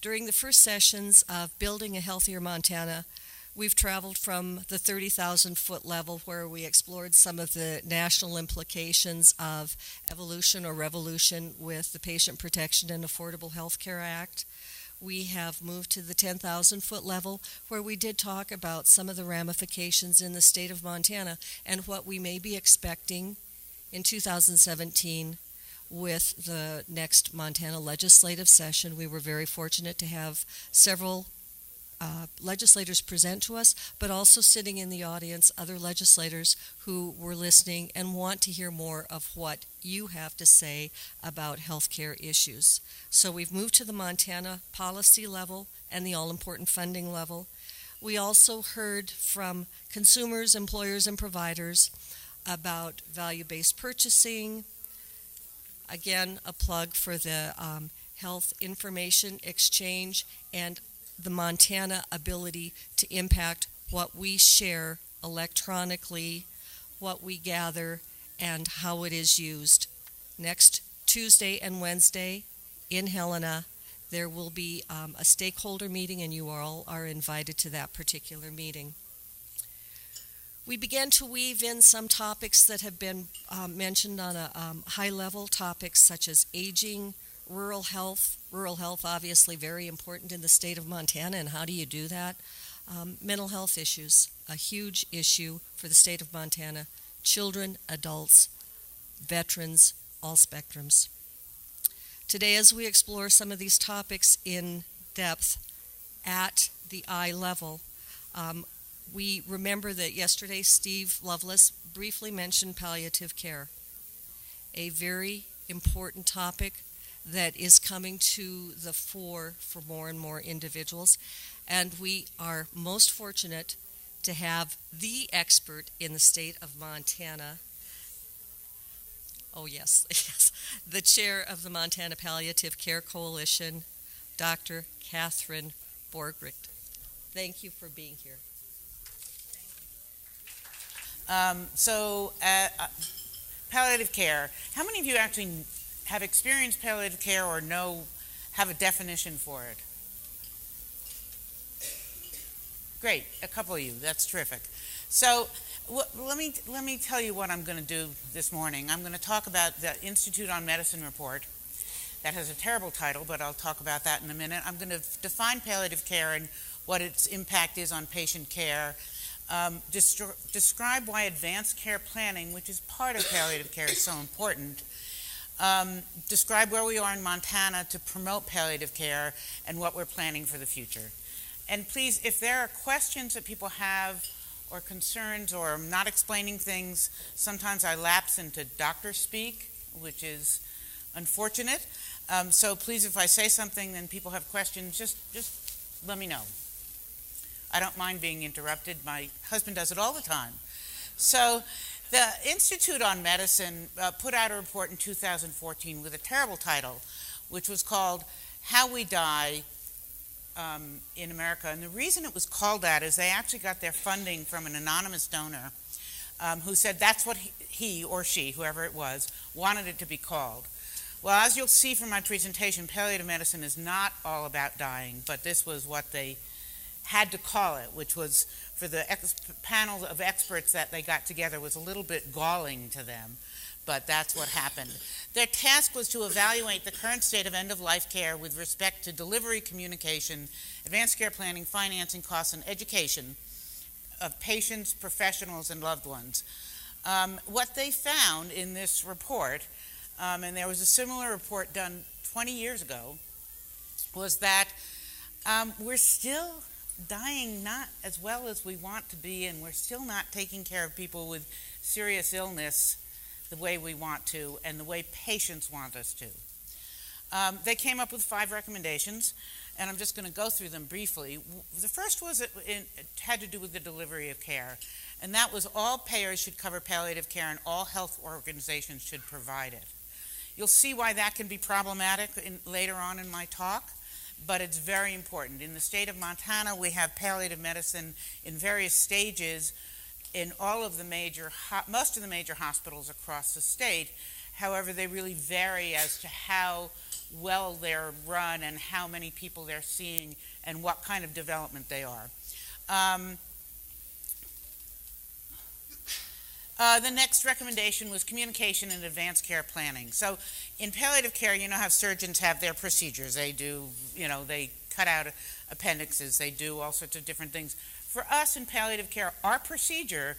During the first sessions of Building a Healthier Montana, we've traveled from the 30,000-foot level where we explored some of the national implications of evolution or revolution with the Patient Protection and Affordable Health Care Act. We have moved to the 10,000-foot level where we did talk about some of the ramifications in the state of Montana and what we may be expecting in 2017 with the next Montana legislative session. We were very fortunate to have several legislators present to us, but also sitting in the audience, other legislators who were listening and want to hear more of what you have to say about healthcare issues. So we've moved to the Montana policy level and the all-important funding level. We also heard from consumers, employers, and providers about value-based purchasing. Again, a plug for the health information exchange and the Montana ability to impact what we share electronically, what we gather, and how it is used. Next Tuesday and Wednesday in Helena, there will be a stakeholder meeting, and you all are invited to that particular meeting. We began to weave in some topics that have been mentioned on a high level, topics such as aging, rural health obviously very important in the state of Montana, and how do you do that? Mental health issues, a huge issue for the state of Montana, children, adults, veterans, all spectrums. Today, as we explore some of these topics in depth at the eye level, we remember that yesterday Steve Lovelace briefly mentioned palliative care, a very important topic that is coming to the fore for more and more individuals. And we are most fortunate to have the expert in the state of Montana. Oh, yes, yes, the chair of the Montana Palliative Care Coalition, Dr. Kathryn Borgenicht. Thank you for being here. Palliative care. How many of you actually have experienced palliative care or have a definition for it? Great, a couple of you. That's terrific. So let me tell you what I'm going to do this morning. I'm going to talk about the Institute on Medicine report. That has a terrible title, but I'll talk about that in a minute. I'm going to define palliative care and what its impact is on patient care. Describe why advanced care planning, which is part of palliative care, is so important. Describe where we are in Montana to promote palliative care and what we're planning for the future. And please, if there are questions that people have or concerns or I'm not explaining things, sometimes I lapse into doctor speak, which is unfortunate. So please, if I say something and people have questions, just let me know. I don't mind being interrupted. My husband does it all the time. So the Institute on Medicine put out a report in 2014 with a terrible title, which was called How We Die in America. And the reason it was called that is they actually got their funding from an anonymous donor who said that's what he or she, whoever it was, wanted it to be called. Well, as you'll see from my presentation, palliative medicine is not all about dying, but this was what they had to call it, which was, for the panel of experts that they got together, was a little bit galling to them, but that's what happened. Their task was to evaluate the current state of end-of-life care with respect to delivery, communication, advanced care planning, financing, costs, and education of patients, professionals, and loved ones. What they found in this report, and there was a similar report done 20 years ago, was that we're still dying not as well as we want to be, and we're still not taking care of people with serious illness the way we want to and the way patients want us to. They came up with 5 recommendations, and I'm just going to go through them briefly. The first was it had to do with the delivery of care, and that was all payers should cover palliative care and all health organizations should provide it. You'll see why that can be problematic later on in my talk, but it's very important. In the state of Montana, we have palliative medicine in various stages in all of the most of the major hospitals across the state, However, they really vary as to how well they're run and how many people they're seeing and what kind of development they are. The next recommendation was communication and advanced care planning. So in palliative care, you know how surgeons have their procedures. They do, they cut out appendixes, they do all sorts of different things. For us in palliative care, our procedure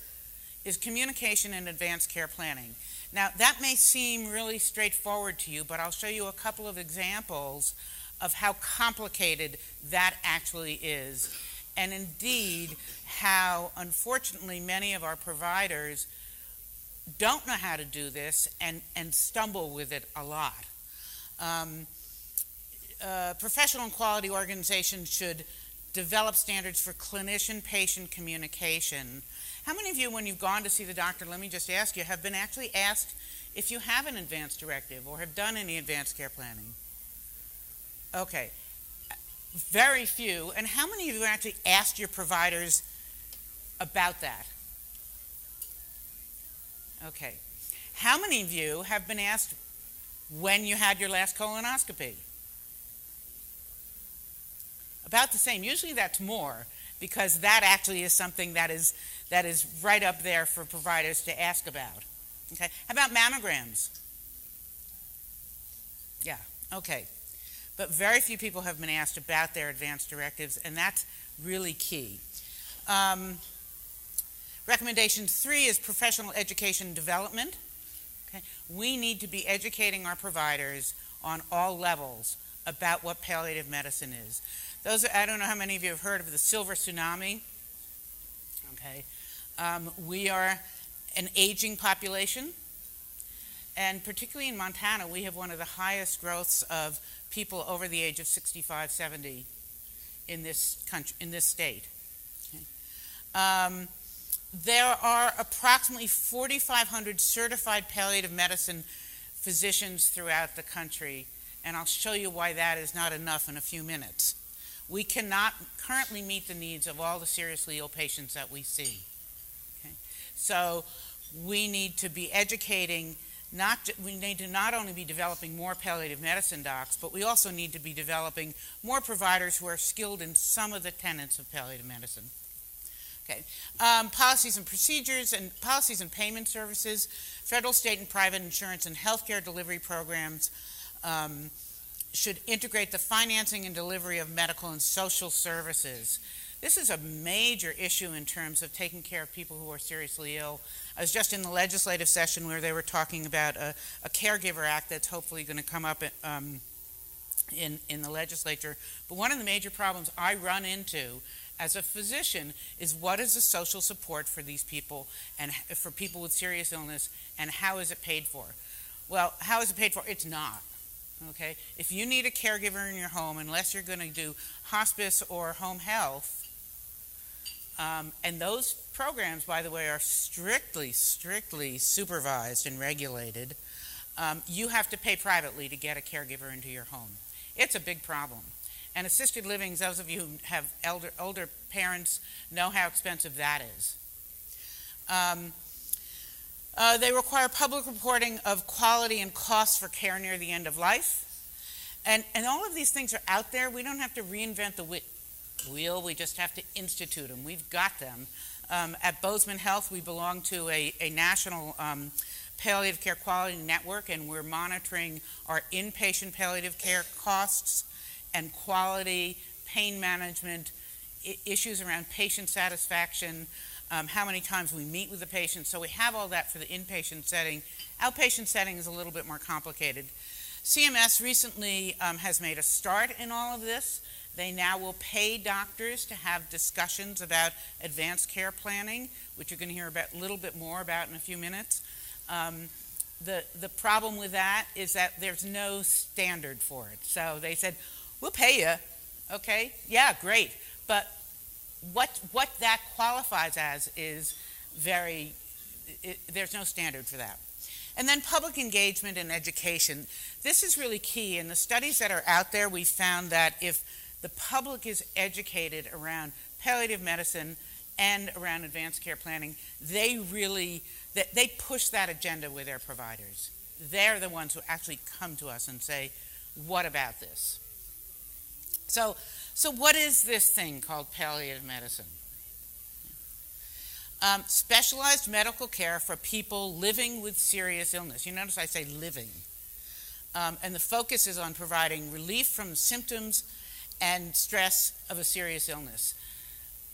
is communication and advanced care planning. Now, that may seem really straightforward to you, but I'll show you a couple of examples of how complicated that actually is, and indeed how, unfortunately, many of our providers don't know how to do this and stumble with it a lot. Professional and quality organizations should develop standards for clinician-patient communication. How many of you, when you've gone to see the doctor, let me just ask you, have been actually asked if you have an advanced directive or have done any advanced care planning? Okay, very few. And how many of you actually asked your providers about that? Okay. How many of you have been asked when you had your last colonoscopy? About the same. Usually that's more, because that actually is something that is right up there for providers to ask about. Okay. How about mammograms? Yeah. Okay. But very few people have been asked about their advanced directives, and that's really key. Recommendation 3 is professional education development. Okay. We need to be educating our providers on all levels about what palliative medicine is. I don't know how many of you have heard of the silver tsunami. Okay. We are an aging population, and particularly in Montana, we have one of the highest growths of people over the age of 65, 70 in this country, in this state. Okay. There are approximately 4,500 certified palliative medicine physicians throughout the country, and I'll show you why that is not enough in a few minutes. We cannot currently meet the needs of all the seriously ill patients that we see. Okay? So we need to be educating, we need to not only be developing more palliative medicine docs, but we also need to be developing more providers who are skilled in some of the tenets of palliative medicine. Okay. Policies and procedures and policies and payment services, federal, state, and private insurance and healthcare delivery programs should integrate the financing and delivery of medical and social services. This is a major issue in terms of taking care of people who are seriously ill. I was just in the legislative session where they were talking about a caregiver act that's hopefully going to come up in the legislature. But one of the major problems I run into as a physician is, what is the social support for these people and for people with serious illness, and how is it paid for? Well, how is it paid for? It's not. Okay? If you need a caregiver in your home, unless you're going to do hospice or home health, and those programs, by the way, are strictly supervised and regulated, you have to pay privately to get a caregiver into your home. It's a big problem. And assisted living, those of you who have older parents know how expensive that is. They require public reporting of quality and costs for care near the end of life. And all of these things are out there. We don't have to reinvent the wheel. We just have to institute them. We've got them. At Bozeman Health, we belong to a national palliative care quality network, and we're monitoring our inpatient palliative care costs and quality, pain management, issues around patient satisfaction, how many times we meet with the patient. So we have all that for the inpatient setting. Outpatient setting is a little bit more complicated. CMS recently has made a start in all of this. They now will pay doctors to have discussions about advanced care planning, which you're going to hear a little bit more about in a few minutes. The problem with that is that there's no standard for it. So they said, we'll pay you, okay? Yeah, great. But what that qualifies as is there's no standard for that. And then public engagement and education. This is really key. In the studies that are out there, we found that if the public is educated around palliative medicine and around advanced care planning, they push that agenda with their providers. they're the ones who actually come to us and say, what about this? So what is this thing called palliative medicine? Specialized medical care for people living with serious illness. You notice I say living. And the focus is on providing relief from symptoms and stress of a serious illness.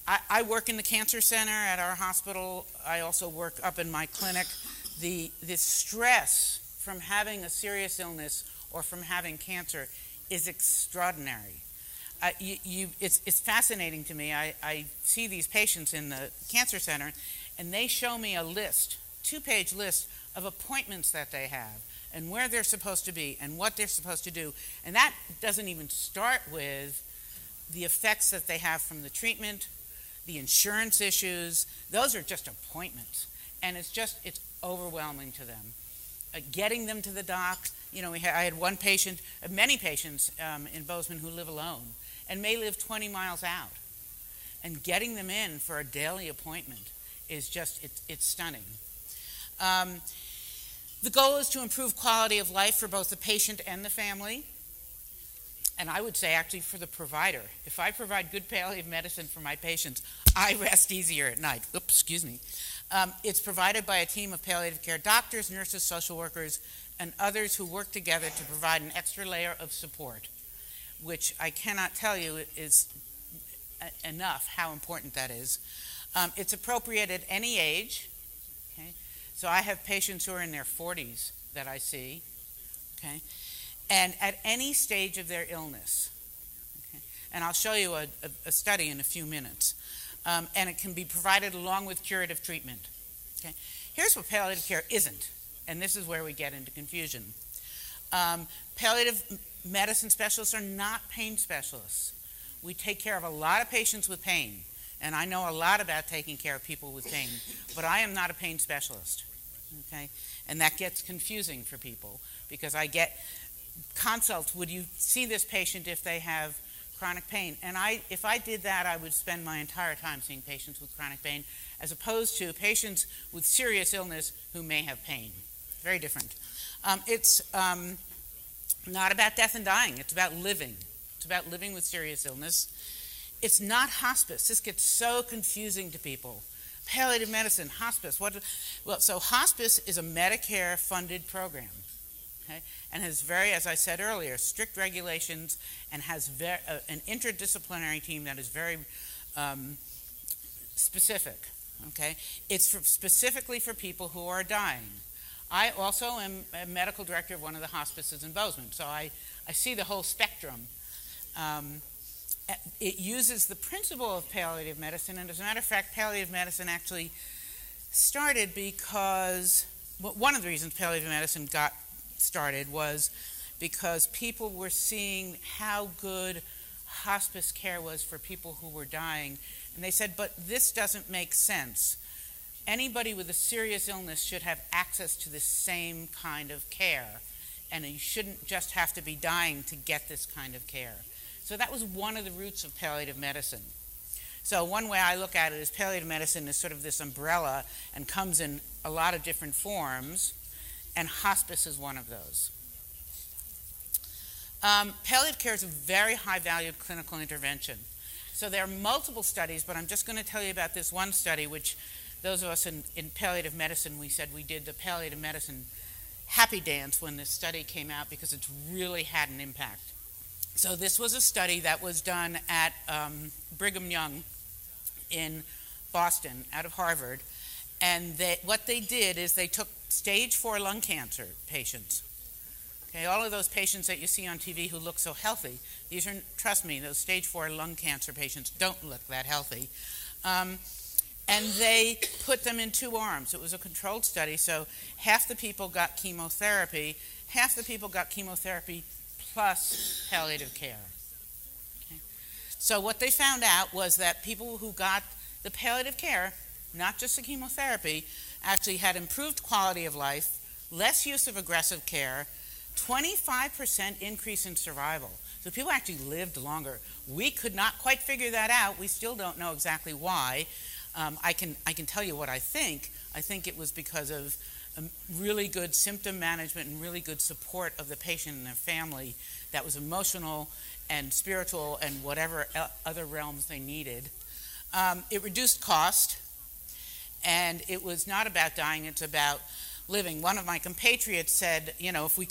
I work in the cancer center at our hospital. I also work up in my clinic. The stress from having a serious illness or from having cancer is extraordinary. It's fascinating to me. I see these patients in the cancer center, and they show me a list, 2-page list of appointments that they have and where they're supposed to be and what they're supposed to do. And that doesn't even start with the effects that they have from the treatment, the insurance issues. Those are just appointments. And it's overwhelming to them. Getting them to the doc. I had one patient, many patients in Bozeman who live alone and may live 20 miles out. And getting them in for a daily appointment is it's stunning. The goal is to improve quality of life for both the patient and the family. And I would say actually for the provider. If I provide good palliative medicine for my patients, I rest easier at night. Oops, excuse me. It's provided by a team of palliative care doctors, nurses, social workers, and others who work together to provide an extra layer of support, which I cannot tell you is enough how important that is. It's appropriate at any age. Okay? So I have patients who are in their 40s that I see, okay? And at any stage of their illness. Okay? And I'll show you a study in a few minutes. And it can be provided along with curative treatment. Okay? Here's what palliative care isn't, and this is where we get into confusion. Palliative medicine specialists are not pain specialists. We take care of a lot of patients with pain, and I know a lot about taking care of people with pain, but I am not a pain specialist. Okay? And that gets confusing for people because I get consults. Would you see this patient if they have chronic pain? And if I did that, I would spend my entire time seeing patients with chronic pain as opposed to patients with serious illness who may have pain. Very different. It's not about death and dying. It's about living. It's about living with serious illness. It's not hospice. This gets so confusing to people. Palliative medicine, hospice. So hospice is a Medicare-funded program. Okay, and has as I said earlier, strict regulations and has an interdisciplinary team that is very specific. Okay, it's specifically for people who are dying. I also am a medical director of one of the hospices in Bozeman, so I see the whole spectrum. It uses the principle of palliative medicine, and as a matter of fact, palliative medicine actually started because one of the reasons palliative medicine got started was because people were seeing how good hospice care was for people who were dying, and they said, but this doesn't make sense. Anybody with a serious illness should have access to the same kind of care, and you shouldn't just have to be dying to get this kind of care. So that was one of the roots of palliative medicine. So one way I look at it is palliative medicine is sort of this umbrella and comes in a lot of different forms, and hospice is one of those. Palliative care is a very high-valued clinical intervention. So there are multiple studies, but I'm just going to tell you about this one study, which those of us in palliative medicine, we said we did the palliative medicine happy dance when this study came out because it's really had an impact. So this was a study that was done at Brigham Young in Boston, out of Harvard, and what they did is they took stage 4 lung cancer patients. Okay, all of those patients that you see on TV who look so healthy, these are, trust me, those stage 4 lung cancer patients don't look that healthy. And they put them in 2 arms. It was a controlled study, so half the people got chemotherapy, half the people got chemotherapy plus palliative care. Okay. So what they found out was that people who got the palliative care, not just the chemotherapy, actually had improved quality of life, less use of aggressive care, 25% increase in survival. So people actually lived longer. We could not quite figure that out. We still don't know exactly why. I can tell you what I think. I think it was because of really good symptom management and really good support of the patient and their family that was emotional and spiritual and whatever other realms they needed. It reduced cost, and it was not about dying, it's about living. One of my compatriots said, if we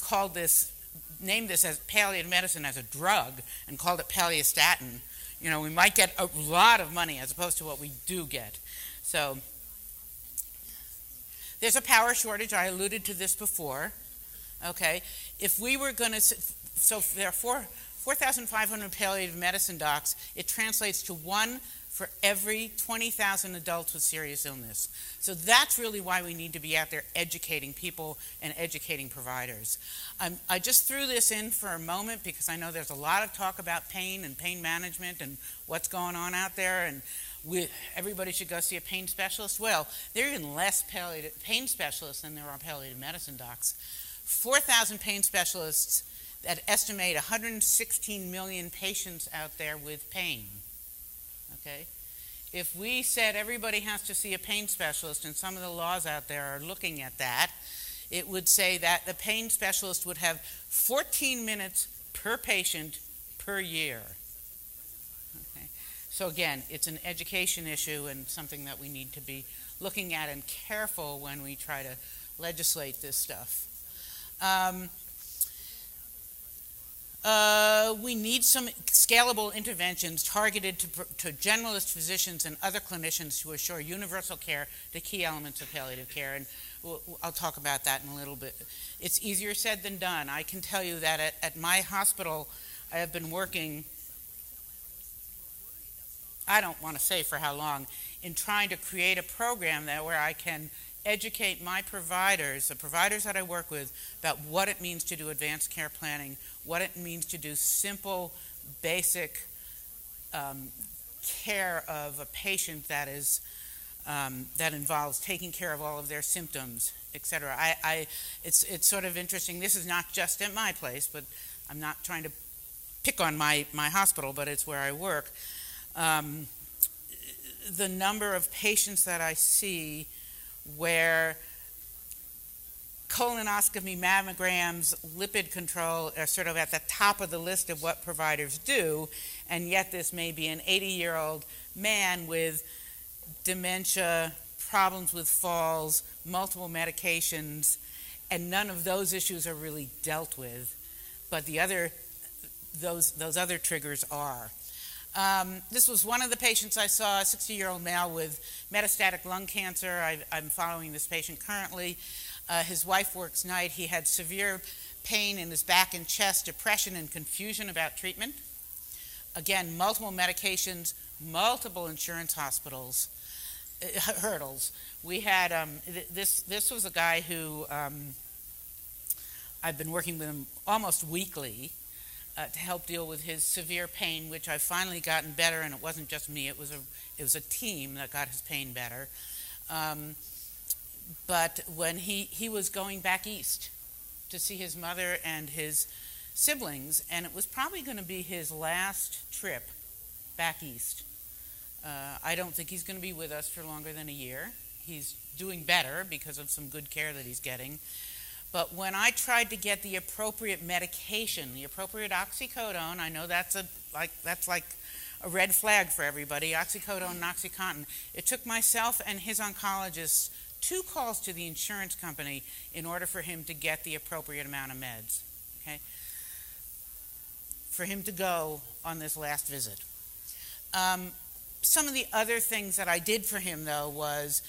named this as palliative medicine as a drug and called it palliastatin, we might get a lot of money as opposed to what we do get. So there's a power shortage. I alluded to this before. Okay, if we were going to, so there are 4,500 palliative medicine docs. It translates to one for every 20,000 adults with serious illness. So that's really why we need to be out there educating people and educating providers. I just threw this in for a moment because I know there's a lot of talk about pain and pain management and what's going on out there, and everybody should go see a pain specialist. Well, there are even less pain specialists than there are palliative medicine docs. 4,000 pain specialists that estimate 116 million patients out there with pain. Okay? If we said everybody has to see a pain specialist, and some of the laws out there are looking at that, it would say that the pain specialist would have 14 minutes per patient per year. Okay? So again, it's an education issue and something that we need to be looking at and careful when we try to legislate this stuff. We need some scalable interventions targeted to generalist physicians and other clinicians to assure universal care, the key elements of palliative care, and I'll talk about that in a little bit. It's easier said than done. I can tell you that at my hospital, I have been working, I don't want to say for how long, in trying to create a program where I can educate my providers, the providers that I work with, about what it means to do advanced care planning, what it means to do simple, basic care of a patient that involves taking care of all of their symptoms, etc. It's sort of interesting. This is not just at my place, but I'm not trying to pick on my hospital, but it's where I work. The number of patients that I see where colonoscopy, mammograms, lipid control are sort of at the top of the list of what providers do, and yet this may be an 80-year-old man with dementia, problems with falls, multiple medications, and none of those issues are really dealt with, but those other triggers are. This was one of the patients I saw, a 60-year-old male with metastatic lung cancer. I'm following this patient currently. His wife works night. He had severe pain in his back and chest, depression, and confusion about treatment. Again, multiple medications, multiple insurance hospitals, hurdles. We had, this was a guy who I've been working with him almost weekly to help deal with his severe pain, which I've finally gotten better, and it wasn't just me, it was a team that got his pain better. But when he was going back east to see his mother and his siblings, and it was probably going to be his last trip back east. I don't think he's going to be with us for longer than a year. He's doing better because of some good care that he's getting. But when I tried to get the appropriate medication, the appropriate oxycodone, I know that's like a red flag for everybody, oxycodone and OxyContin. It took myself and his oncologist 2 calls to the insurance company in order for him to get the appropriate amount of meds, okay, for him to go on this last visit. Some of the other things that I did for him, though, was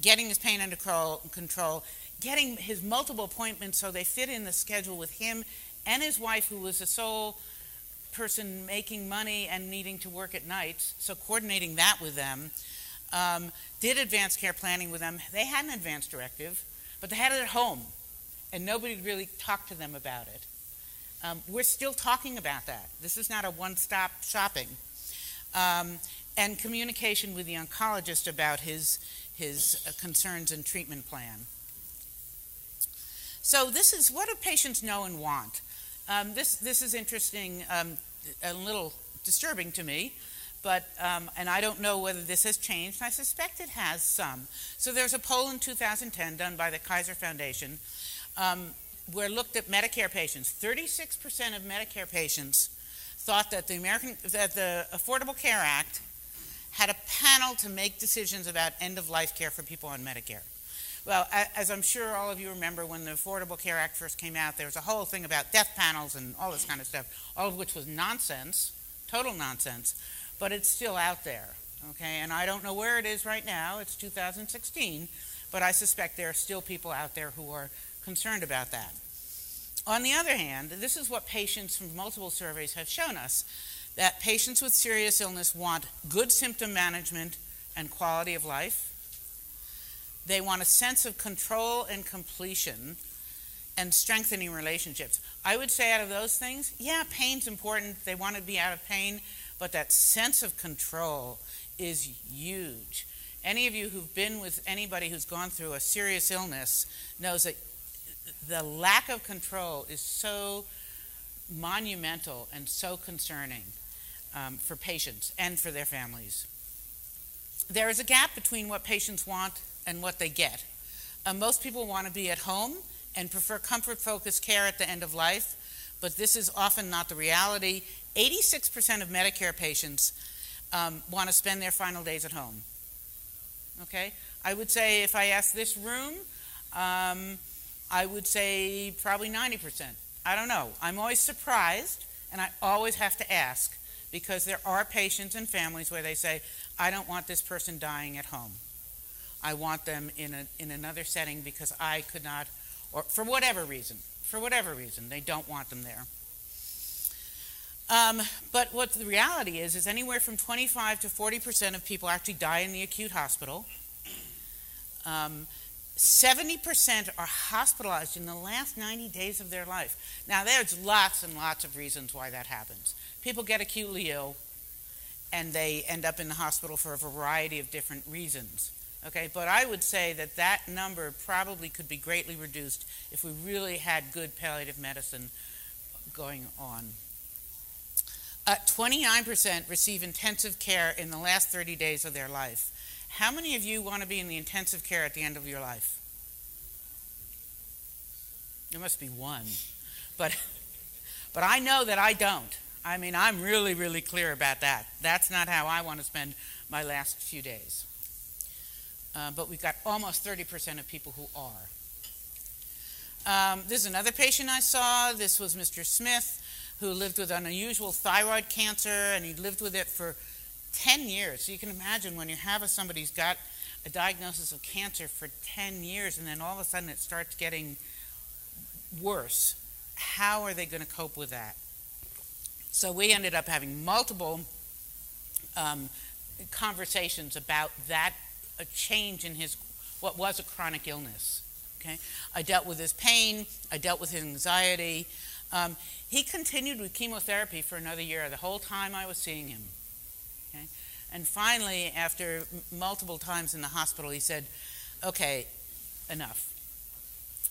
getting his pain under control, getting his multiple appointments so they fit in the schedule with him and his wife, who was the sole person making money and needing to work at nights, so coordinating that with them. Did advanced care planning with them. They had an advance directive, but they had it at home, and nobody really talked to them about it. We're still talking about that. This is not a one-stop shopping. And communication with the oncologist about his concerns and treatment plan. So this is what do patients know and want. This is interesting, a little disturbing to me, and I don't know whether this has changed. I suspect it has some. So there's a poll in 2010 done by the Kaiser Foundation where looked at Medicare patients. 36% of Medicare patients thought that the Affordable Care Act had a panel to make decisions about end-of-life care for people on Medicare. Well, as I'm sure all of you remember, when the Affordable Care Act first came out, there was a whole thing about death panels and all this kind of stuff, all of which was nonsense, total nonsense, but it's still out there, okay? And I don't know where it is right now. It's 2016, but I suspect there are still people out there who are concerned about that. On the other hand, this is what patients from multiple surveys have shown us, that patients with serious illness want good symptom management and quality of life. They want a sense of control and completion and strengthening relationships. I would say out of those things, yeah, pain's important. They want to be out of pain, but that sense of control is huge. Any of you who've been with anybody who's gone through a serious illness knows that the lack of control is so monumental and so concerning for patients and for their families. There is a gap between what patients want and what they get. Most people want to be at home and prefer comfort-focused care at the end of life, but this is often not the reality. 86% of Medicare patients want to spend their final days at home. Okay? I would say if I asked this room, I would say probably 90%. I don't know. I'm always surprised, and I always have to ask, because there are patients and families where they say, I don't want this person dying at home. I want them in another setting because I could not, or for whatever reason, they don't want them there. But what the reality is anywhere from 25 to 40% of people actually die in the acute hospital. 70% are hospitalized in the last 90 days of their life. Now, there's lots and lots of reasons why that happens. People get acutely ill, and they end up in the hospital for a variety of different reasons. Okay, but I would say that that number probably could be greatly reduced if we really had good palliative medicine going on. 29% receive intensive care in the last 30 days of their life. How many of you want to be in the intensive care at the end of your life? There must be one. But I know that I don't. I mean, I'm really, really clear about that. That's not how I want to spend my last few days. But we've got almost 30% of people who are. This is another patient I saw. This was Mr. Smith, who lived with an unusual thyroid cancer, and he lived with it for 10 years. So you can imagine when you have somebody who's got a diagnosis of cancer for 10 years, and then all of a sudden it starts getting worse. How are they going to cope with that? So we ended up having multiple conversations about that, a change in his, what was a chronic illness. Okay, I dealt with his pain, I dealt with his anxiety. He continued with chemotherapy for another year, the whole time I was seeing him. Okay, and finally, after multiple times in the hospital, he said, okay, enough.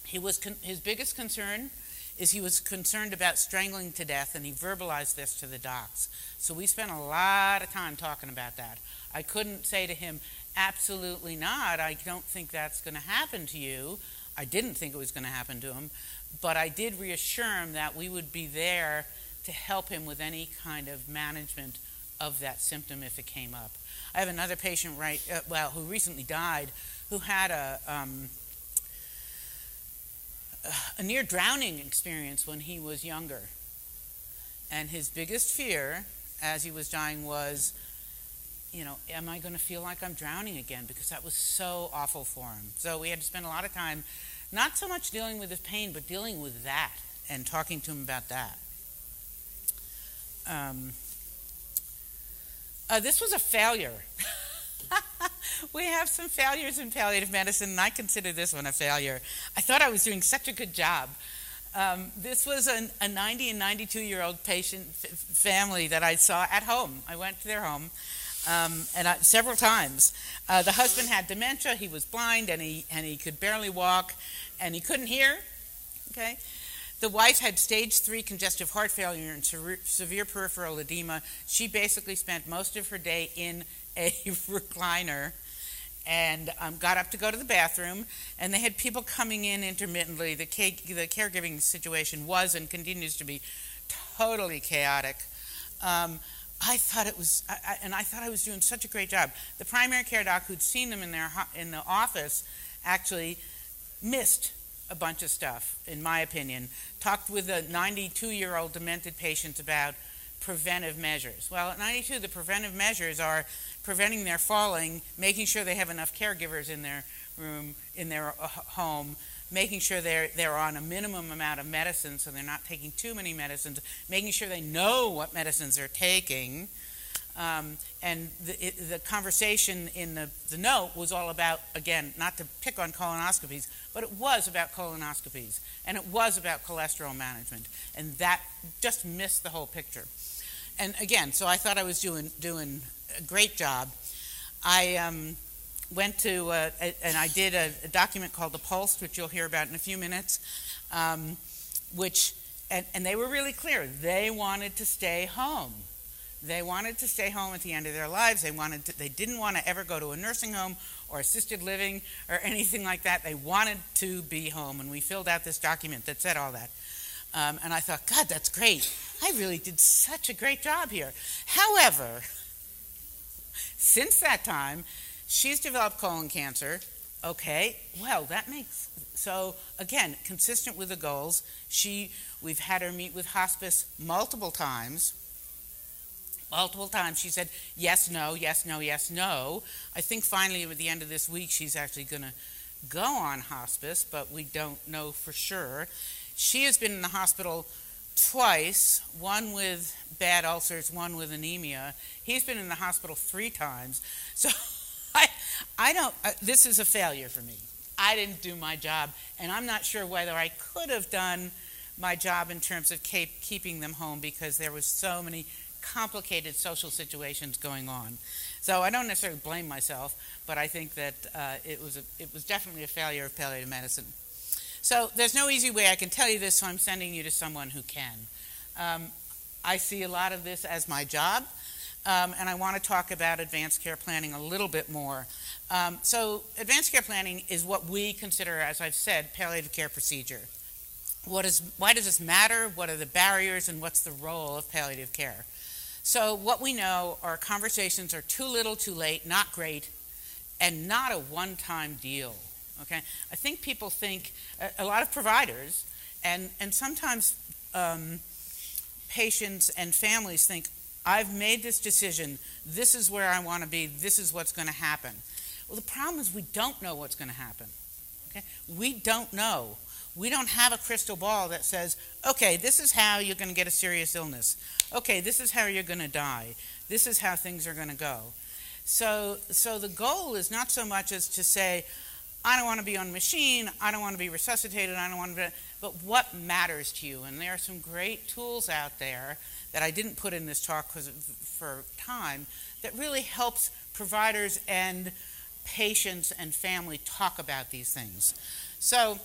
His biggest concern is he was concerned about strangling to death, and he verbalized this to the docs. So we spent a lot of time talking about that. I couldn't say to him, absolutely not, I don't think that's going to happen to you. I didn't think it was going to happen to him, but I did reassure him that we would be there to help him with any kind of management of that symptom if it came up. I have another patient who recently died, who had a near drowning experience when he was younger. And his biggest fear as he was dying was, am I going to feel like I'm drowning again? Because that was so awful for him. So we had to spend a lot of time, not so much dealing with his pain, but dealing with that and talking to him about that. This was a failure. We have some failures in palliative medicine, and I consider this one a failure. I thought I was doing such a good job. This was a 90 and 92-year-old patient family that I saw at home. I went to their home several times. The husband had dementia. He was blind, and he could barely walk, and he couldn't hear. Okay, The wife had stage 3 congestive heart failure and severe peripheral edema. She basically spent most of her day in a recliner and got up to go to the bathroom, and they had people coming in intermittently. The caregiving situation was and continues to be totally chaotic. I thought I was doing such a great job. The primary care doc who'd seen them in the office actually missed a bunch of stuff, in my opinion. Talked with a 92-year-old demented patient about preventive measures. Well, at 92, the preventive measures are preventing their falling, making sure they have enough caregivers in their room, in their home, making sure they're on a minimum amount of medicine so they're not taking too many medicines, making sure they know what medicines they're taking. And the conversation in the note was all about, again, not to pick on colonoscopies, but it was about colonoscopies, and it was about cholesterol management, and that just missed the whole picture. And again, so I thought I was doing a great job. I went to, and I did a document called The Pulse, which you'll hear about in a few minutes, and they were really clear. They wanted to stay home. They wanted to stay home at the end of their lives. They didn't want to ever go to a nursing home or assisted living or anything like that. They wanted to be home, and we filled out this document that said all that. And I thought, God, that's great. I really did such a great job here. However, since that time, she's developed colon cancer. Okay, well, that makes, so again, consistent with the goals. We've had her meet with hospice multiple times. She said, yes, no, yes, no, yes, no. I think finally at the end of this week, she's actually going to go on hospice, but we don't know for sure. She has been in the hospital twice, one with bad ulcers, one with anemia. He's been in the hospital 3 times. So I don't, this is a failure for me. I didn't do my job, and I'm not sure whether I could have done my job in terms of keeping them home because there was so many complicated social situations going on. So I don't necessarily blame myself, but I think that it was definitely a failure of palliative medicine. So there's no easy way I can tell you this, so I'm sending you to someone who can. I see a lot of this as my job, and I want to talk about advanced care planning a little bit more. So advanced care planning is what we consider, as I've said, palliative care procedure. Why does this matter? What are the barriers, and what's the role of palliative care? So what we know are conversations are too little, too late, not great, and not a one-time deal. Okay, I think people think, a lot of providers, and sometimes patients and families think, I've made this decision, this is where I want to be, this is what's going to happen. Well, the problem is we don't know what's going to happen. Okay, we don't know. We don't have a crystal ball that says, okay, this is how you're going to get a serious illness. Okay, this is how you're going to die. This is how things are going to go. So the goal is not so much as to say, I don't want to be on a machine, I don't want to be resuscitated, I don't want to be, but what matters to you? And there are some great tools out there that I didn't put in this talk for time that really helps providers and patients and family talk about these things. So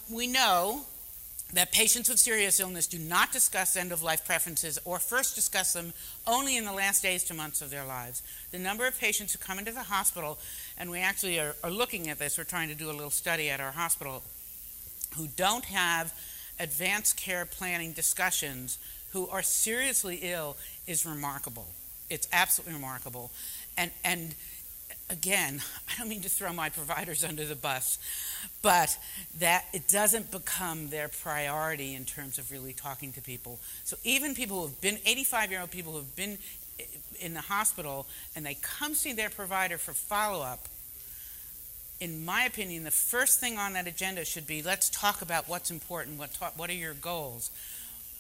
we know that patients with serious illness do not discuss end-of-life preferences or first discuss them only in the last days to months of their lives. The number of patients who come into the hospital, and we actually are looking at this, we're trying to do a little study at our hospital, who don't have advanced care planning discussions, who are seriously ill, is remarkable. It's absolutely remarkable. And again, I don't mean to throw my providers under the bus, but that it doesn't become their priority in terms of really talking to people. So even people who have been, 85-year-old people who have been in the hospital and they come see their provider for follow-up, in my opinion, the first thing on that agenda should be, let's talk about what's important, what are your goals.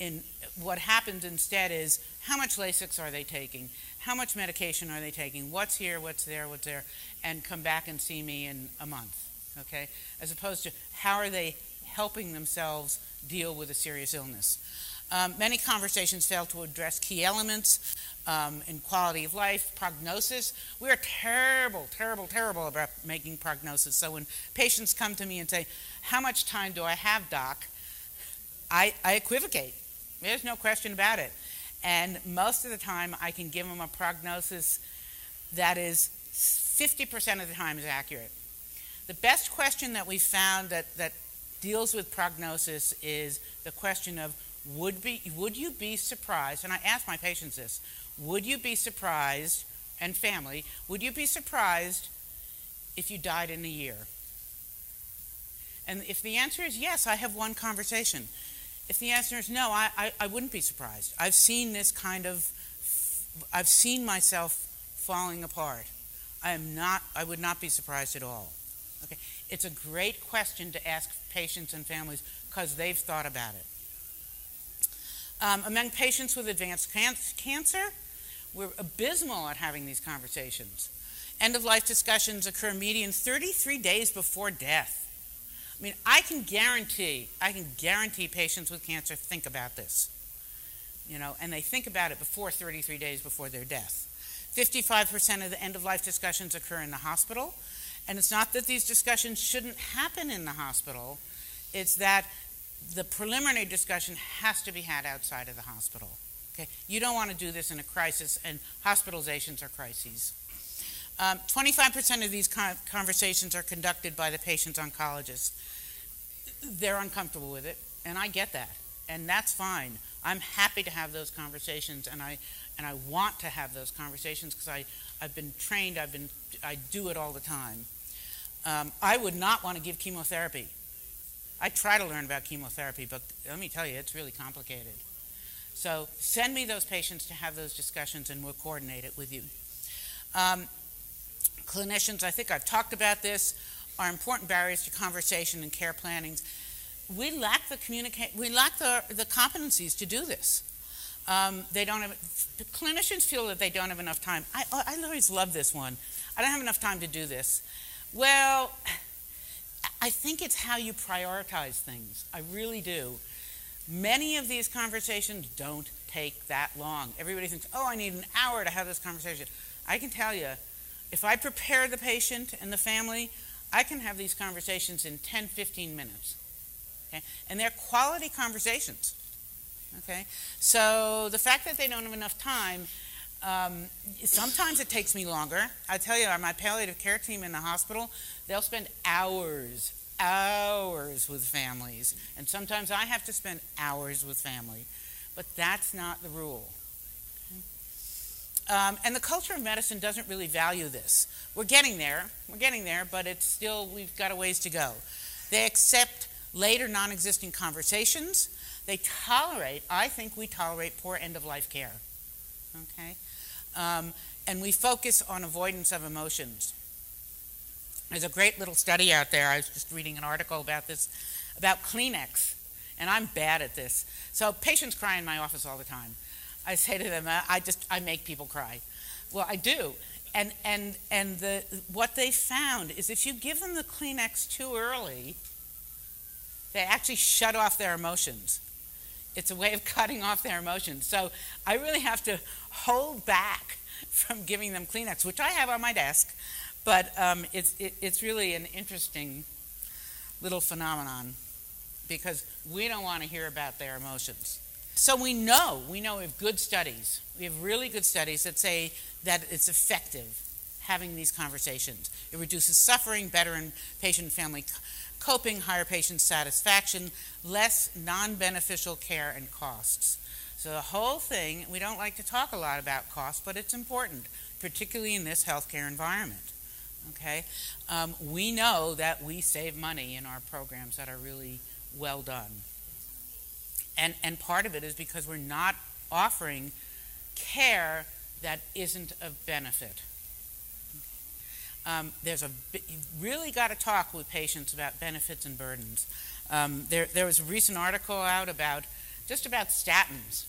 And what happens instead is, how much Lasix are they taking? How much medication are they taking? What's here, what's there, and come back and see me in a month, okay? As opposed to, how are they helping themselves deal with a serious illness? Many conversations fail to address key elements in quality of life, prognosis. We are terrible about making prognosis. So when patients come to me and say, how much time do I have, doc? I equivocate. There's no question about it. And most of the time, I can give them a prognosis that is 50% of the time is accurate. The best question that we found that deals with prognosis is the question of, would you be surprised, and I ask my patients this, would you be surprised, and family, would you be surprised if you died in a year? And if the answer is yes, I have one conversation. If the answer is no, I wouldn't be surprised. I've seen myself falling apart. I would not be surprised at all. Okay, it's a great question to ask patients and families because they've thought about it. Among patients with advanced cancer, we're abysmal at having these conversations. End-of-life discussions occur median 33 days before death. I mean, I can guarantee patients with cancer think about this, and they think about it before 33 days before their death. 55% of the end-of-life discussions occur in the hospital, and it's not that these discussions shouldn't happen in the hospital, it's that the preliminary discussion has to be had outside of the hospital. Okay? You don't want to do this in a crisis, and hospitalizations are crises. 25% of these conversations are conducted by the patient's oncologist. They're uncomfortable with it, and I get that, and that's fine. I'm happy to have those conversations, and I want to have those conversations because I've been trained, I do it all the time. I would not want to give chemotherapy. I try to learn about chemotherapy, but let me tell you, it's really complicated. So send me those patients to have those discussions, and we'll coordinate it with you. Clinicians, I think I've talked about this, are important barriers to conversation and care planning. We lack the competencies to do this. Clinicians feel that they don't have enough time. I always love this one. I don't have enough time to do this. Well, I think it's how you prioritize things. I really do. Many of these conversations don't take that long. Everybody thinks, I need an hour to have this conversation. I can tell you, if I prepare the patient and the family, I can have these conversations in 10, 15 minutes. Okay? And they're quality conversations. Okay? So the fact that they don't have enough time, sometimes it takes me longer. I tell you, my palliative care team in the hospital, they'll spend hours with families. And sometimes I have to spend hours with family. But that's not the rule. And the culture of medicine doesn't really value this. We're getting there, but it's still, we've got a ways to go. They accept later non-existent conversations. They tolerate, I think we tolerate poor end-of-life care. Okay? And we focus on avoidance of emotions. There's a great little study out there. I was just reading an article about this, about Kleenex, and I'm bad at this. So patients cry in my office all the time. I say to them, I make people cry. Well, I do. And what they found is if you give them the Kleenex too early, they actually shut off their emotions. It's a way of cutting off their emotions. So I really have to hold back from giving them Kleenex, which I have on my desk. But it's really an interesting little phenomenon because we don't want to hear about their emotions. So we know we have good studies. We have really good studies that say that it's effective having these conversations. It reduces suffering, better in patient and family coping, higher patient satisfaction, less non-beneficial care and costs. So the whole thing, we don't like to talk a lot about costs, but it's important, particularly in this healthcare environment. Okay? We know that we save money in our programs that are really well done. And part of it is because we're not offering care that isn't of benefit. You've really got to talk with patients about benefits and burdens. There was a recent article out about statins.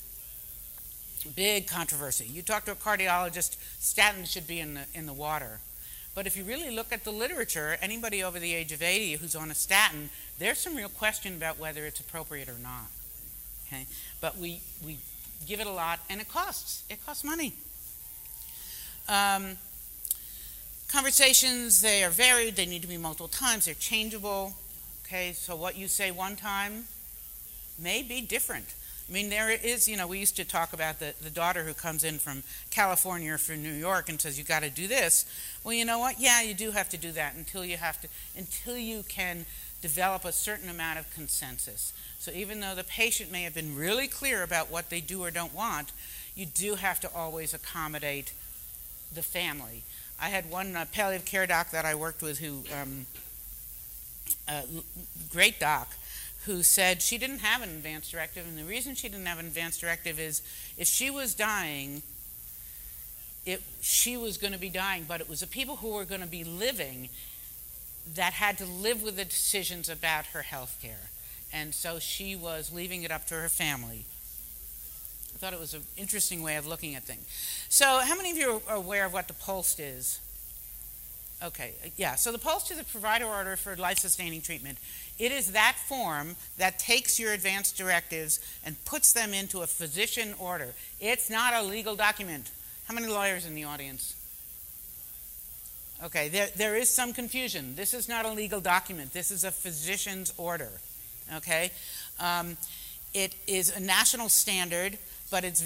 Big controversy. You talk to a cardiologist, statins should be in the water. But if you really look at the literature, anybody over the age of 80 who's on a statin, there's some real question about whether it's appropriate or not. Okay? But we give it a lot, and it costs. It costs money. Conversations, they are varied. They need to be multiple times. They're changeable. Okay, so what you say one time may be different. I mean, there is, we used to talk about the daughter who comes in from California or from New York and says, you got to do this. Well, you know what? Yeah, you do have to do that until you can develop a certain amount of consensus. So even though the patient may have been really clear about what they do or don't want, you do have to always accommodate the family. I had one palliative care doc that I worked with who, great doc, who said she didn't have an advance directive, and the reason she didn't have an advance directive is if she was dying, she was going to be dying, but it was the people who were going to be living that had to live with the decisions about her health care. And so she was leaving it up to her family. I thought it was an interesting way of looking at things. So how many of you are aware of what the POLST is? Okay, yeah, so the POLST is a provider order for life-sustaining treatment. It is that form that takes your advance directives and puts them into a physician order. It's not a legal document. How many lawyers in the audience? Okay, there is some confusion. This is not a legal document. This is a physician's order, okay? It is a national standard, but it's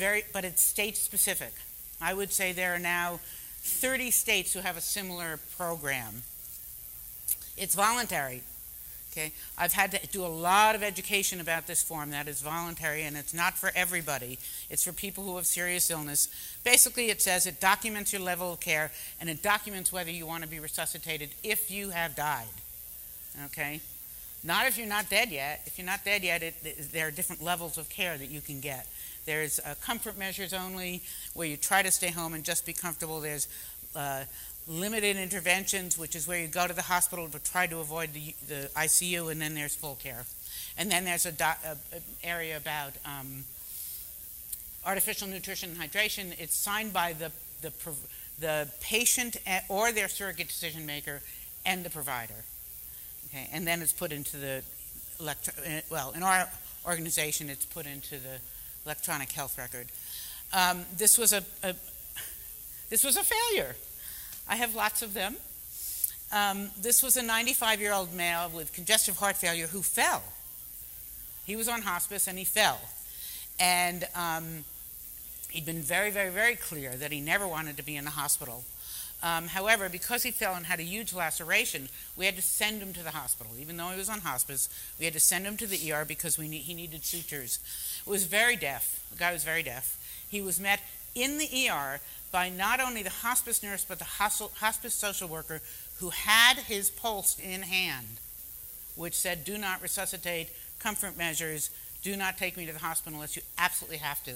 state-specific. I would say there are now 30 states who have a similar program. It's voluntary. Okay, I've had to do a lot of education about this form that is voluntary, and it's not for everybody. It's for people who have serious illness. Basically, it says it documents your level of care, and it documents whether you want to be resuscitated if you have died. Okay? Not if you're not dead yet. If you're not dead yet, there are different levels of care that you can get. There's comfort measures only, where you try to stay home and just be comfortable. There's limited interventions, which is where you go to the hospital to try to avoid the ICU, and then there's full care. And then there's an area about artificial nutrition and hydration. It's signed by the patient or their surrogate decision maker and the provider. Okay, and then it's put into the in our organization, it's put into the electronic health record. This was a failure. I have lots of them. This was a 95-year-old male with congestive heart failure who fell. He was on hospice and he fell. And he'd been very, very, very clear that he never wanted to be in the hospital. However, because he fell and had a huge laceration, we had to send him to the hospital. Even though he was on hospice, we had to send him to the ER because he needed sutures. It was very deaf. The guy was very deaf. He was met in the ER by not only the hospice nurse, but the hospice social worker who had his POLST in hand, which said, do not resuscitate, comfort measures, do not take me to the hospital unless you absolutely have to.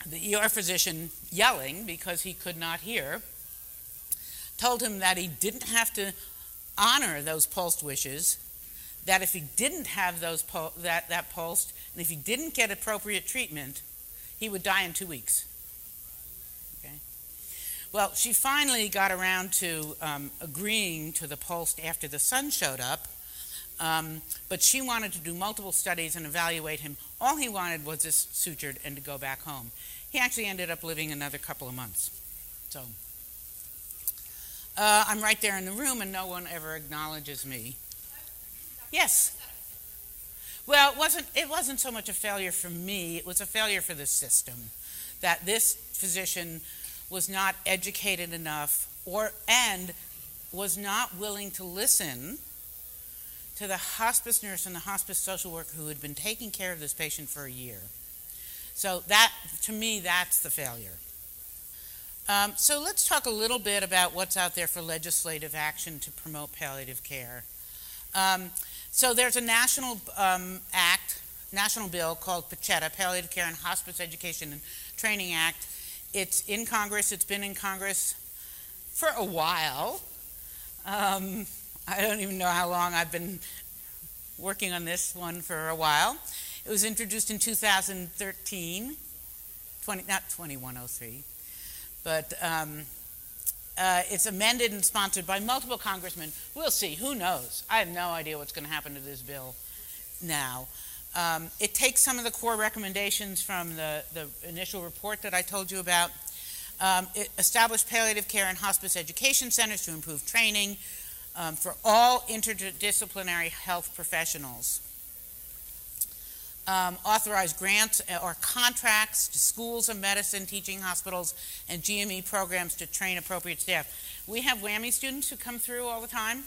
The ER physician, yelling because he could not hear, told him that he didn't have to honor those POLST wishes, that if he didn't have that POLST, and if he didn't get appropriate treatment, he would die in 2 weeks. Okay. Well, she finally got around to agreeing to the POLST after the son showed up, but she wanted to do multiple studies and evaluate him. All he wanted was this sutured and to go back home. He actually ended up living another couple of months. So I'm right there in the room and no one ever acknowledges me. Yes. Well, it wasn't so much a failure for me, it was a failure for the system, that this physician was not educated enough and was not willing to listen to the hospice nurse and the hospice social worker who had been taking care of this patient for a year. So that, to me, that's the failure. So let's talk a little bit about what's out there for legislative action to promote palliative care. So there's a national bill called PACHETA, Palliative Care and Hospice Education and Training Act. It's in Congress. It's been in Congress for a while. I don't even know how long I've been working on this one for a while. It was introduced in 2013, not 2103, but it's amended and sponsored by multiple congressmen. We'll see. Who knows? I have no idea what's going to happen to this bill now. It takes some of the core recommendations from the initial report that I told you about. It established palliative care and hospice education centers to improve training. for all interdisciplinary health professionals. Authorize grants or contracts to schools of medicine, teaching hospitals, and GME programs to train appropriate staff. We have WWAMI students who come through all the time.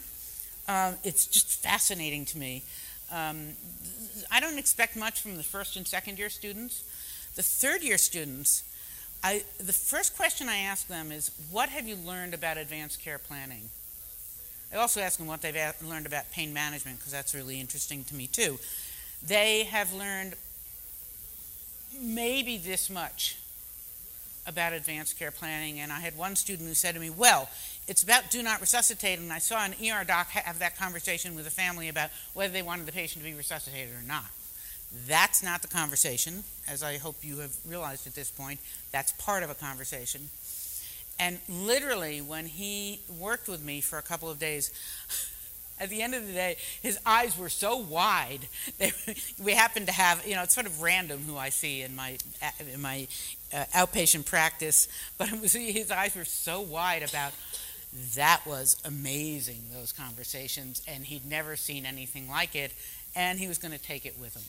It's just fascinating to me. I don't expect much from the first and second year students. The third year students, the first question I ask them is, what have you learned about advanced care planning? I also ask them what they've learned about pain management, because that's really interesting to me too. They have learned maybe this much about advanced care planning, and I had one student who said to me, well, it's about do not resuscitate, and I saw an ER doc have that conversation with a family about whether they wanted the patient to be resuscitated or not. That's not the conversation, as I hope you have realized at this point. That's part of a conversation. And literally, when he worked with me for a couple of days, at the end of the day, his eyes were so wide. We happened to have, it's sort of random who I see in my outpatient practice, but his eyes were so wide about, that was amazing, those conversations, and he'd never seen anything like it, and he was going to take it with him.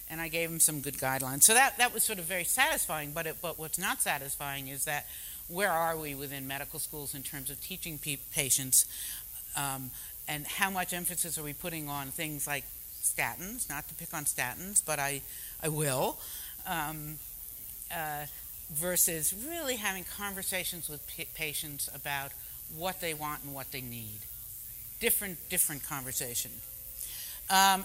And I gave him some good guidelines. So that was sort of very satisfying, but what's not satisfying is that where are we within medical schools in terms of teaching patients, and how much emphasis are we putting on things like statins, not to pick on statins, but I will, versus really having conversations with patients about what they want and what they need. Different conversation.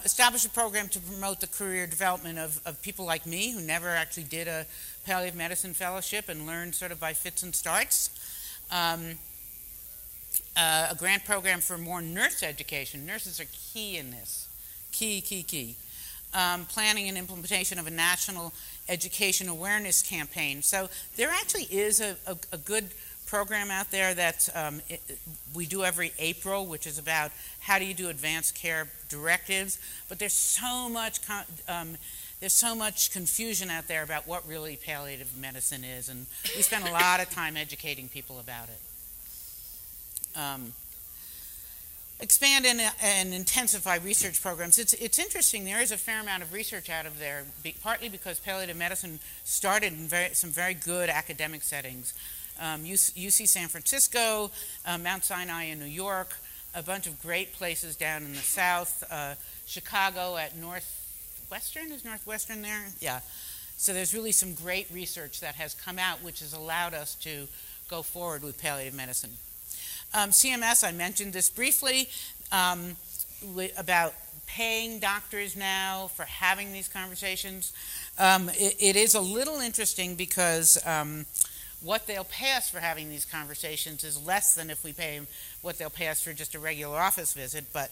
Establish a program to promote the career development of people like me who never actually did a palliative medicine fellowship and learned sort of by fits and starts. A grant program for more nurse education. Nurses are key in this. Key. Planning and implementation of a national education awareness campaign. So there actually is a good program out there that we do every April, which is about how do you do advanced care directives. But there's so much confusion out there about what really palliative medicine is, and we spend a lot of time educating people about it. Expand and intensify research programs. It's interesting. There is a fair amount of research out of there, partly because palliative medicine started in some very good academic settings. UC San Francisco, Mount Sinai in New York, a bunch of great places down in the south, Chicago at Northwestern. Is Northwestern there? Yeah. So there's really some great research that has come out which has allowed us to go forward with palliative medicine. CMS, I mentioned this briefly, about paying doctors now for having these conversations. It is a little interesting because what they'll pay us for having these conversations is less than if we pay them what they'll pay us for just a regular office visit, but,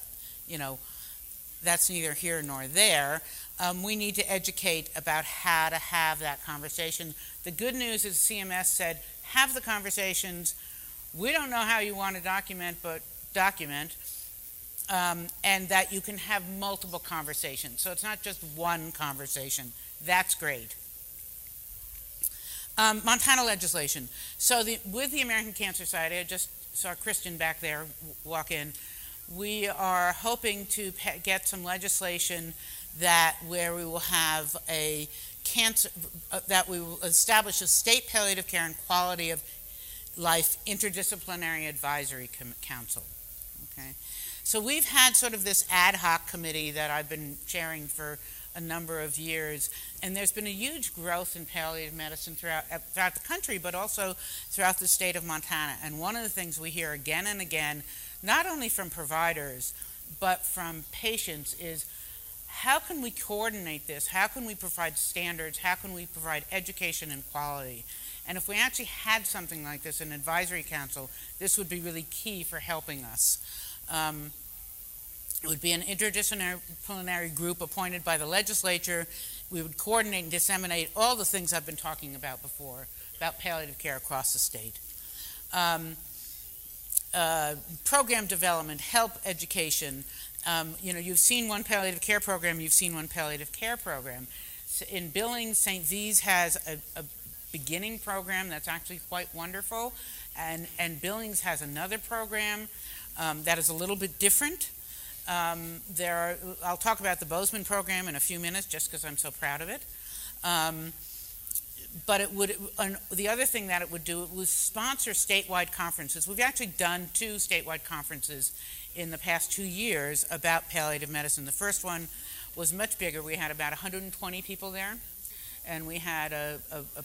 that's neither here nor there. We need to educate about how to have that conversation. The good news is CMS said, have the conversations. We don't know how you want to document, but document, and that you can have multiple conversations. So it's not just one conversation. That's great. Montana legislation. So with the American Cancer Society, I just saw Kristen back there walk in, we are hoping to get some legislation where we will have that we will establish a state palliative care and quality of life interdisciplinary advisory council. Okay, so we've had sort of this ad hoc committee that I've been chairing for a number of years, and there's been a huge growth in palliative medicine throughout the country, but also throughout the state of Montana. And one of the things we hear again and again, not only from providers but from patients, is how can we coordinate this? How can we provide standards? How can we provide education and quality? And if we actually had something like this, an advisory council, this would be really key for helping us. It would be an interdisciplinary group appointed by the legislature. We would coordinate and disseminate all the things I've been talking about before, about palliative care across the state. Program development, help education. You've seen one palliative care program, you've seen one palliative care program. In Billings, St. V's has a beginning program that's actually quite wonderful, and Billings has another program. That is a little bit different. I'll talk about the Bozeman program in a few minutes just because I'm so proud of it. But the other thing that it would do was sponsor statewide conferences. We've actually done 2 statewide conferences in the past 2 years about palliative medicine. The first one was much bigger. We had about 120 people there, and we had a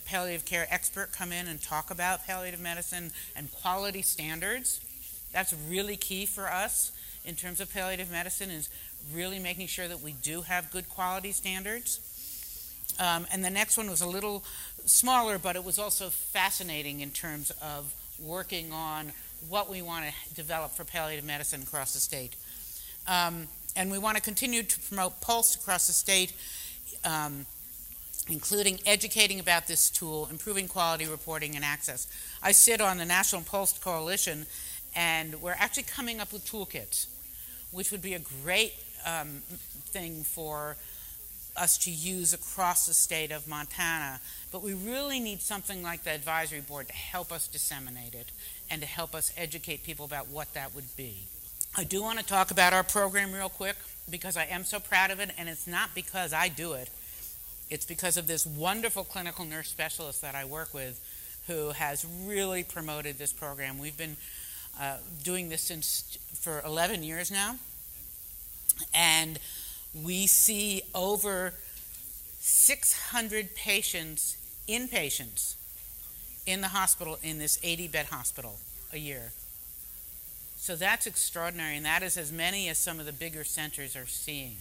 palliative care expert come in and talk about palliative medicine and quality standards. That's really key for us in terms of palliative medicine, is really making sure that we do have good quality standards. And the next one was a little smaller, but it was also fascinating in terms of working on what we want to develop for palliative medicine across the state. And we want to continue to promote PULSE across the state, including educating about this tool, improving quality reporting and access. I sit on the National PULSE Coalition, and we're actually coming up with toolkits, which would be a great thing for us to use across the state of Montana, but we really need something like the advisory board to help us disseminate it and to help us educate people about what that would be. I do want to talk about our program real quick because I am so proud of it, and it's not because I do it. It's because of this wonderful clinical nurse specialist that I work with who has really promoted this program. We've been doing this for 11 years now, and we see over 600 patients, inpatients, in the hospital, in this 80-bed hospital a year. So that's extraordinary, and that is as many as some of the bigger centers are seeing.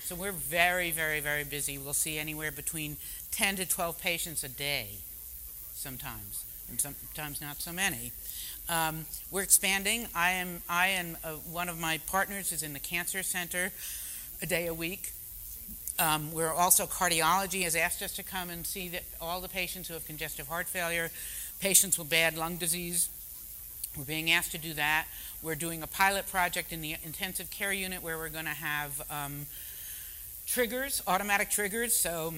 So we're very, very, very busy. We'll see anywhere between 10 to 12 patients a day sometimes, and sometimes not so many. We're expanding. One of my partners is in the cancer center a day a week. We're also, cardiology has asked us to come and see that all the patients who have congestive heart failure, patients with bad lung disease. We're being asked to do that. We're doing a pilot project in the intensive care unit where we're going to have triggers, automatic triggers. So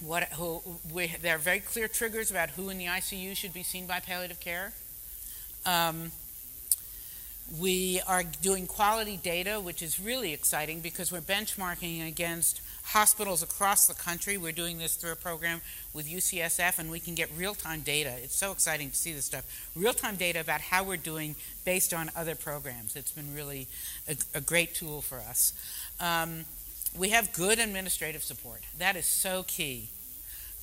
there are very clear triggers about who in the ICU should be seen by palliative care. We are doing quality data, which is really exciting because we're benchmarking against hospitals across the country. We're doing this through a program with UCSF, and we can get real-time data. It's so exciting to see this stuff. Real-time data about how we're doing based on other programs. It's been really a great tool for us. We have good administrative support. That is so key.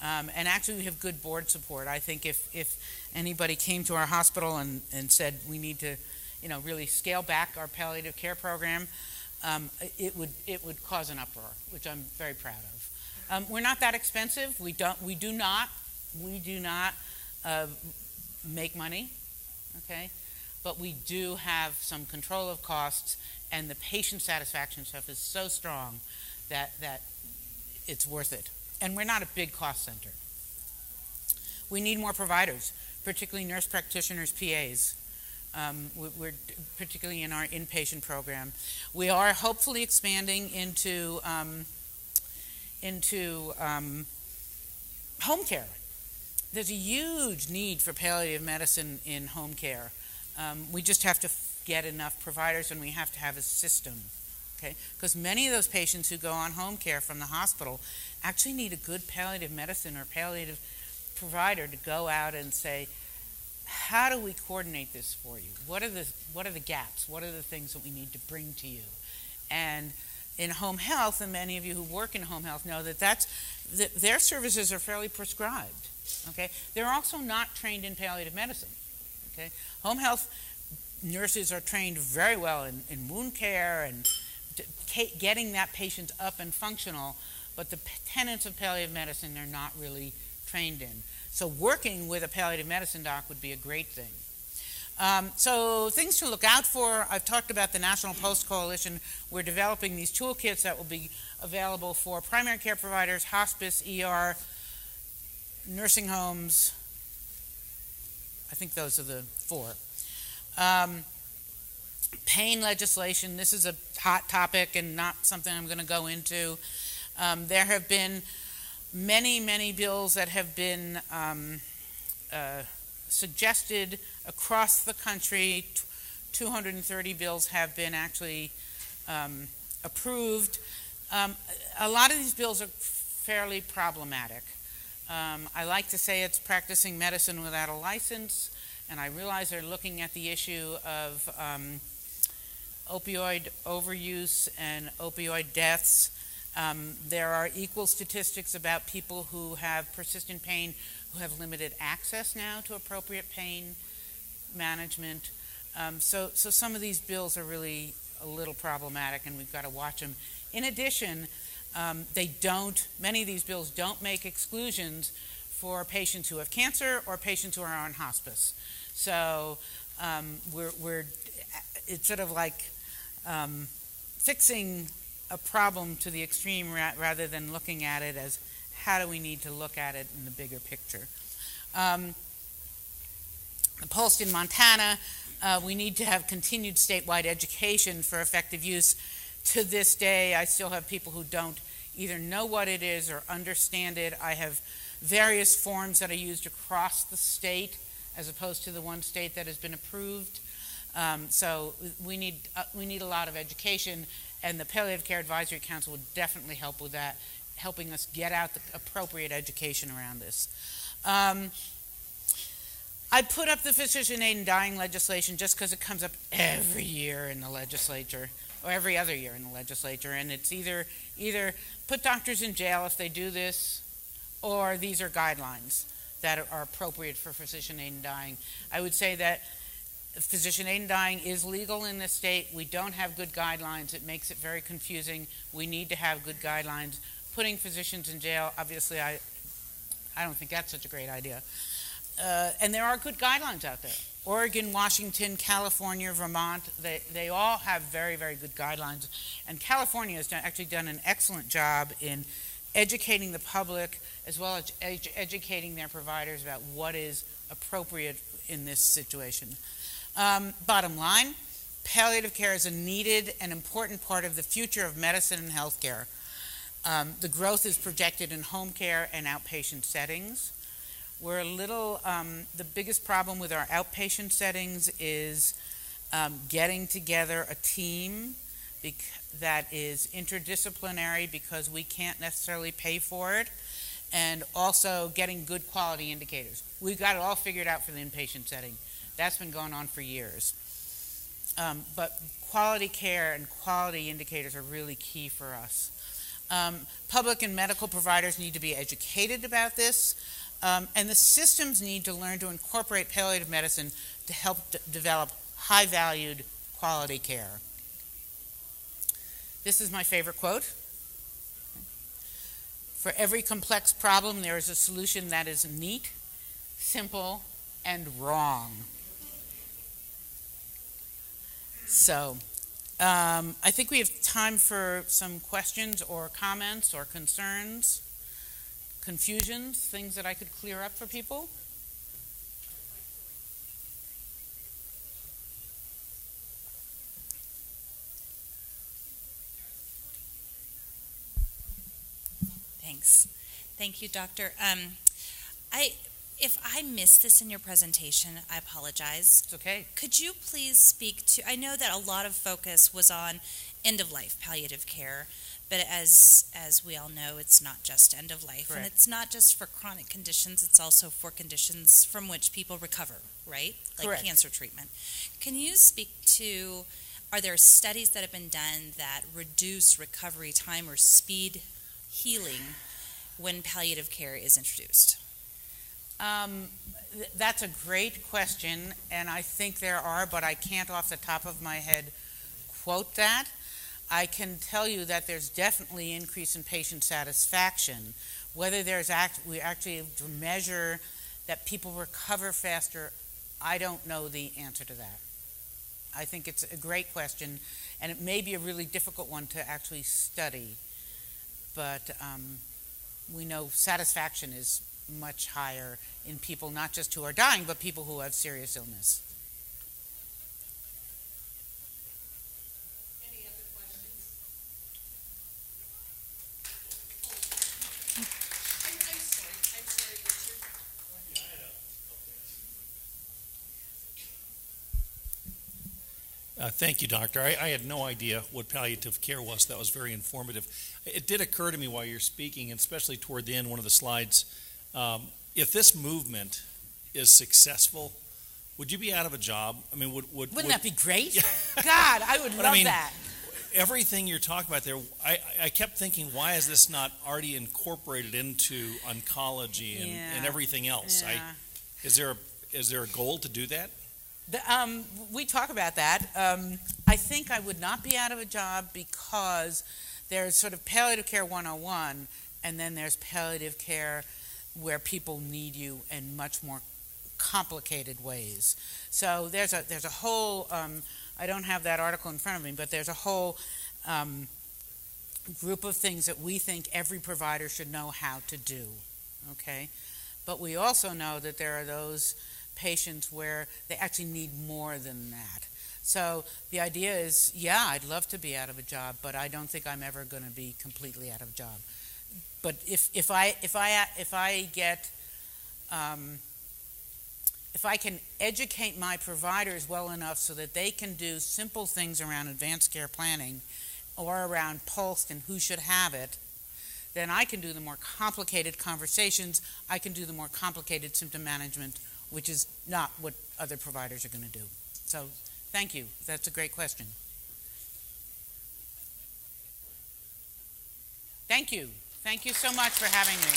And actually, we have good board support. I think if anybody came to our hospital and said we need to really scale back our palliative care program, it would cause an uproar, which I'm very proud of. We're not that expensive. We do not make money, okay? But we do have some control of costs, and the patient satisfaction stuff is so strong that it's worth it. And we're not a big cost center. We need more providers, particularly nurse practitioners, PAs. We're particularly in our inpatient program. We are hopefully expanding into home care. There's a huge need for palliative medicine in home care. We just have to get enough providers, and we have to have a system, okay? Because many of those patients who go on home care from the hospital actually need a good palliative medicine or palliative provider to go out and say, how do we coordinate this for you? What are the gaps? What are the things that we need to bring to you? And in home health, and many of you who work in home health know that their services are fairly prescribed. Okay, they're also not trained in palliative medicine. Okay, home health nurses are trained very well in wound care and getting that patient up and functional, but the tenets of palliative medicine they're not really trained in. So working with a palliative medicine doc would be a great thing. So things to look out for. I've talked about the National PULSE Coalition. We're developing these toolkits that will be available for primary care providers, hospice, ER, nursing homes. I think those are the 4. Pain legislation. This is a hot topic and not something I'm going to go into. There have been many bills that have been suggested across the country 230 bills have been actually approved. A lot of these bills are fairly problematic. I like to say it's practicing medicine without a license, and I realize they're looking at the issue of opioid overuse and opioid deaths. There are equal statistics about people who have persistent pain who have limited access now to appropriate pain management. So some of these bills are really a little problematic, and we've got to watch them. In addition, many of these bills don't make exclusions for patients who have cancer or patients who are on hospice. So it's sort of like fixing a problem to the extreme rather than looking at it as how do we need to look at it in the bigger picture. The post in Montana, we need to have continued statewide education for effective use. To this day, I still have people who don't either know what it is or understand it. I have various forms that are used across the state as opposed to the one state that has been approved. So we need a lot of education, and the Palliative Care Advisory Council would definitely help with that, helping us get out the appropriate education around this. I put up the physician aid in dying legislation just because it comes up every year in the legislature, or every other year in the legislature, and it's either put doctors in jail if they do this, or these are guidelines that are appropriate for physician aid in dying. I would say that physician aid in dying is legal in this state. We don't have good guidelines. It makes it very confusing. We need to have good guidelines. Putting physicians in jail, obviously, I don't think that's such a great idea. And there are good guidelines out there. Oregon, Washington, California, Vermont, they all have very, very good guidelines. And California has actually done an excellent job in educating the public as well as educating their providers about what is appropriate in this situation. Bottom line, palliative care is a needed and important part of the future of medicine and healthcare. The growth is projected in home care and outpatient settings. We're the biggest problem with our outpatient settings is getting together a team that is interdisciplinary because we can't necessarily pay for it, and also getting good quality indicators. We've got it all figured out for the inpatient setting. That's been going on for years. But quality care and quality indicators are really key for us. Public and medical providers need to be educated about this. And the systems need to learn to incorporate palliative medicine to help develop high-valued quality care. This is my favorite quote. For every complex problem, there is a solution that is neat, simple, and wrong. So, I think we have time for some questions or comments or concerns. Confusions, things that I could clear up for people? Thanks. Thank you, Doctor. If I missed this in your presentation, I apologize. It's okay. Could you please speak to, I know that a lot of focus was on end-of-life palliative care, but as we all know, it's not just end-of-life. Correct. And it's not just for chronic conditions, it's also for conditions from which people recover, right? Like Correct. Cancer treatment. Can you speak to, are there studies that have been done that reduce recovery time or speed healing when palliative care is introduced? That's a great question, and I think there are, but I can't off the top of my head quote that. I can tell you that there's definitely increase in patient satisfaction. Whether we actually measure that people recover faster, I don't know the answer to that. I think it's a great question, and it may be a really difficult one to actually study, but we know satisfaction is much higher in people not just who are dying, but people who have serious illness. Any other questions? I'm sorry, Richard. Thank you, Doctor. I had no idea what palliative care was. That was very informative. It did occur to me while you're speaking, and especially toward the end, one of the slides, if this movement is successful, would you be out of a job? I mean, Wouldn't that be great? God, I would But love I mean, that. everything you're talking about there, I kept thinking, why is this not already incorporated into oncology and everything else? Yeah. Is there a goal to do that? We talk about that. I think I would not be out of a job because there's sort of palliative care 101, and then there's palliative care where people need you in much more complicated ways. So there's a whole, I don't have that article in front of me, but there's a whole group of things that we think every provider should know how to do, okay? But we also know that there are those patients where they actually need more than that. So the idea is, yeah, I'd love to be out of a job, but I don't think I'm ever going to be completely out of a job. But if I can educate my providers well enough so that they can do simple things around advanced care planning or around pulse and who should have it, then I can do the more complicated conversations. I can do the more complicated symptom management, which is not what other providers are going to do. So thank you. That's a great question. Thank you. Thank you so much for having me.